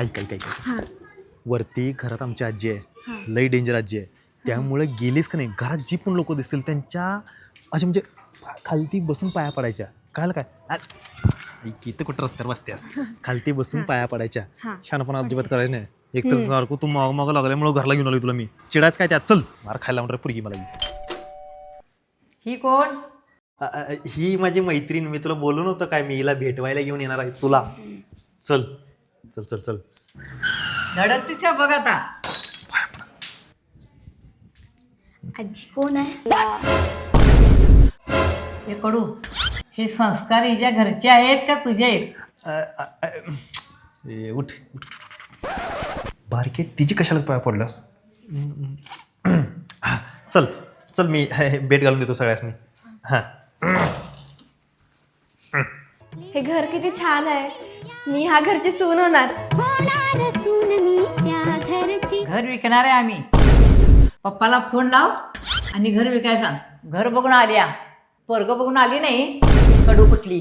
ऐक ऐक ऐक हां वरती घरात आमची आजी आहे, हां लई डेंजर आजी आहे. त्यामुळे गेलीस का नाही, घरात जी पण लोक दिसतील त्यांच्या असे म्हणजे खालती बसून पाया पडायच्या. कळलं काय इथं कुठं रस्त्यावर बसतेस, खालती बसून हां. पाया पडायच्या. हां शहाणपणा अजिबात पडते. करायचं नाही. एक तर सारखं तू माग मागं लागल्यामुळे घरला घेऊन आलो तुला मी. चिडायच काय त्यात, चल मार खायला म्हणणार पुरगी मला ही. ही कोण? ही माझी मैत्रीण, मी तुला बोलू नव्हतं काय, मी हिला भेटवायला घेऊन येणार आहे तुला. चल चल चल चल. धडकतीस का बघ आता. आजी कोण आहे? हे कडू, हे संस्कार हिच्या घरचे आहेत का तुझे आहेत? उठ उठ. बारके तिची कशाला पाया पडलास? हा, चल चल मी भेट घालून देतो सगळ्यांनी. हां हे घर किती छान आहे. मी ह्या घरची सून होणार. घर विकणार आहे आम्ही. पप्पाला फोन लाव आणि घर विकायला सांग. घर बघून आल्या, पोरगं बघून आली नाही कडू कुठली.